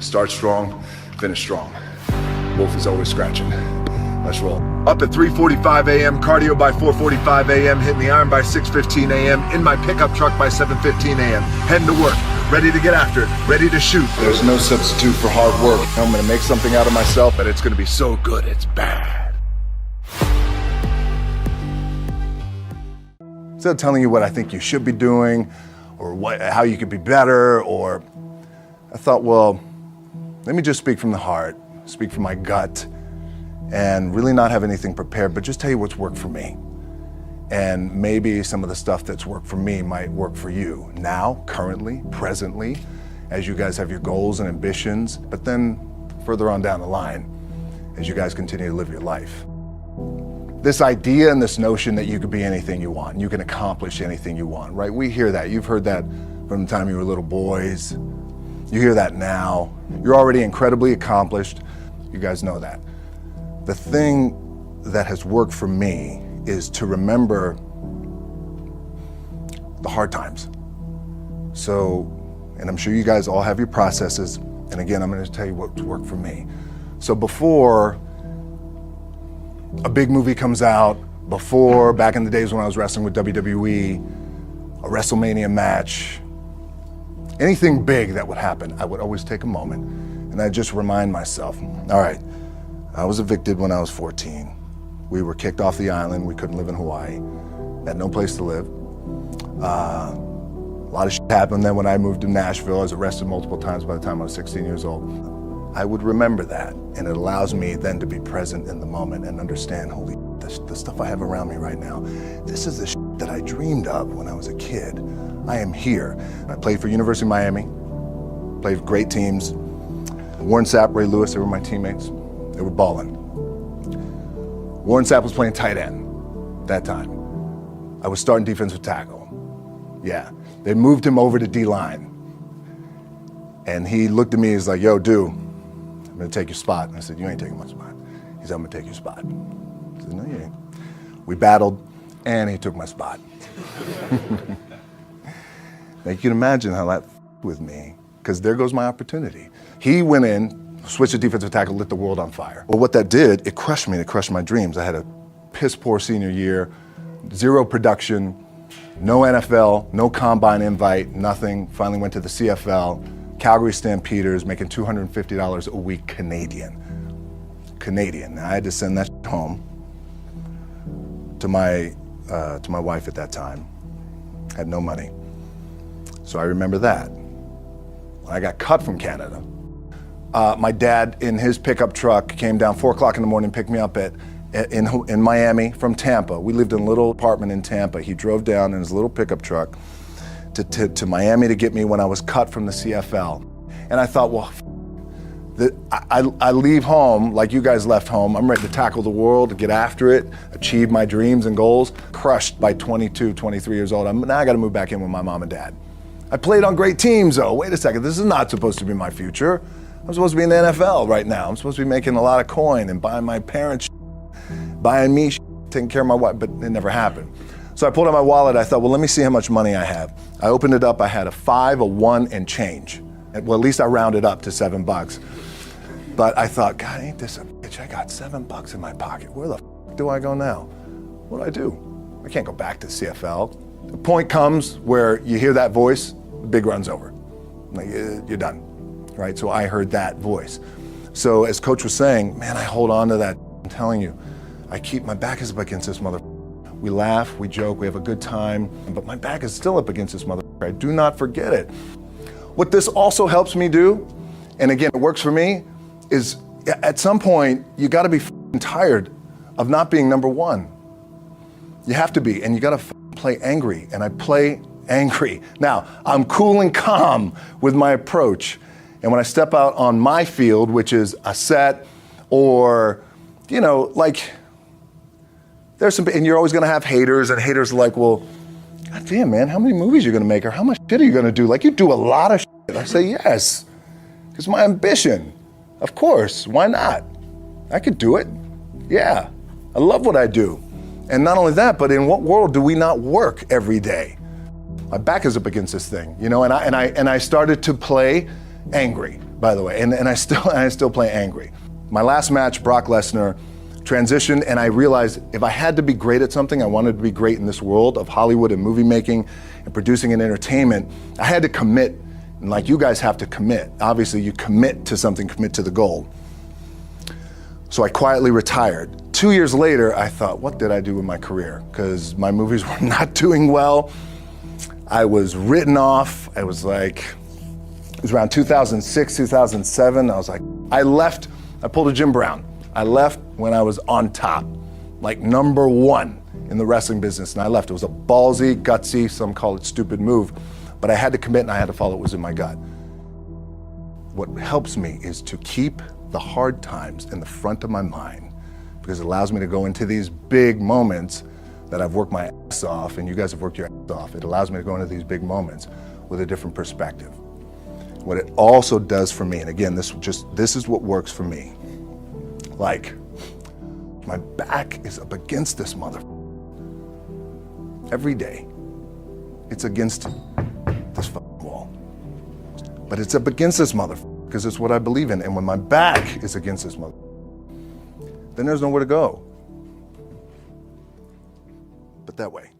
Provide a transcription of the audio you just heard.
Start strong, finish strong. Wolf is always scratching. Let's roll. Up at 3:45 a.m., cardio by 4:45 a.m., hitting the iron by 6:15 a.m., in my pickup truck by 7:15 a.m., heading to work, ready to get after it, ready to shoot. There's no substitute for hard work. I'm gonna make something out of myself, and it's gonna be so good, it's bad. Instead of telling you what I think you should be doing, or how you could be better, or I thought, well, let me just speak from the heart, speak from my gut, and really not have anything prepared, but just tell you what's worked for me. And maybe some of the stuff that's worked for me might work for you now, currently, presently, as you guys have your goals and ambitions, but then further on down the line, as you guys continue to live your life. This idea and this notion that you could be anything you want, you can accomplish anything you want, right? We hear that. You've heard that from the time you were little boys. You hear that now. You're already incredibly accomplished. You guys know that. The thing that has worked for me is to remember the hard times. So, and I'm sure you guys all have your processes. And again, I'm going to tell you what's worked for me. So before a big movie comes out, before, back in the days when I was wrestling with WWE, a WrestleMania match, anything big that would happen, I would always take a moment and I'd just remind myself, all right, I was evicted when I was 14. We were kicked off the island. We couldn't live in Hawaii. Had no place to live. A lot of shit happened then when I moved to Nashville. I was arrested multiple times by the time I was 16 years old. I would remember that, and it allows me then to be present in the moment and understand, holy, the stuff I have around me right now, this is the shit that I dreamed of when I was a kid. I am here. I played for University of Miami, played for great teams. Warren Sapp, Ray Lewis, they were my teammates. They were balling. Warren Sapp was playing tight end that time. I was starting defensive tackle. Yeah, they moved him over to D-line. And he looked at me, he's like, yo, dude, I'm gonna take your spot. And I said, you ain't taking my spot. He said, I'm gonna take your spot. I said, no, you ain't. We battled, and he took my spot. Now you can imagine how that with me, because there goes my opportunity. He went in, switched to defensive tackle, lit the world on fire. Well, what that did, it crushed me, it crushed my dreams. I had a piss poor senior year, zero production, no NFL, no combine invite, nothing. Finally went to the CFL. Calgary Stampeders, making $250 a week Canadian. Now, I had to send that home to my wife at that time. Had no money. So I remember that. When I got cut from Canada, my dad in his pickup truck came down 4 o'clock in the morning, picked me up in Miami from Tampa. We lived in a little apartment in Tampa. He drove down in his little pickup truck to Miami to get me when I was cut from the CFL. And I thought, well, I leave home like you guys left home. I'm ready to tackle the world, to get after it, achieve my dreams and goals. Crushed by 22, 23 years old. Now I got to move back in with my mom and dad. I played on great teams though. Wait a second, this is not supposed to be my future. I'm supposed to be in the NFL right now. I'm supposed to be making a lot of coin and buying my parents buying me taking care of my wife, but it never happened. So I pulled out my wallet. I thought, well, let me see how much money I have. I opened it up. I had a 5, a 1, and change. Well, at least I rounded up to $7. But I thought, God, ain't this a bitch? I got $7 in my pocket. Where the f do I go now? What do I do? I can't go back to CFL. The point comes where you hear that voice, the big run's over. Like, you're done, right? So I heard that voice. So as Coach was saying, man, I hold on to that. I'm telling you, my back is up against this mother. We laugh, we joke, we have a good time, but my back is still up against this mother. I do not forget it. What this also helps me do, and again, it works for me, is at some point, you gotta be tired of not being number one. You have to be, and you gotta play angry, and I play angry. Now, I'm cool and calm with my approach, and when I step out on my field, which is a set, or, like, there's some, and you're always gonna have haters, and haters are like, well, God damn, man, how many movies are you gonna make, or how much shit are you gonna do? Like, you do a lot of shit. I say, yes, it's my ambition. Of course, why not? I could do it. Yeah, I love what I do. And not only that, but in what world do we not work every day? My back is up against this thing, and I started to play angry. by the way, and I still play angry. My last match, Brock Lesnar, transitioned, and I realized if I had to be great at something, I wanted to be great in this world of Hollywood and movie making and producing and entertainment, I had to commit, and like you guys have to commit. Obviously, you commit to something, commit to the goal. So I quietly retired. 2 years later, I thought, what did I do with my career? Because my movies were not doing well. I was written off. It was around 2006, 2007. I was like, I pulled a Jim Brown. I left when I was on top, like number one in the wrestling business, and I left. It was a ballsy, gutsy, some call it stupid move, but I had to commit and I had to follow what was in my gut. What helps me is to keep the hard times in the front of my mind, because it allows me to go into these big moments that I've worked my ass off, and you guys have worked your ass off. It allows me to go into these big moments with a different perspective. What it also does for me, and again, this is what works for me. Like, my back is up against this mother. Every day, it's against this fucking wall. But it's up against this mother because it's what I believe in. And when my back is against this mother, then there's nowhere to go but that way.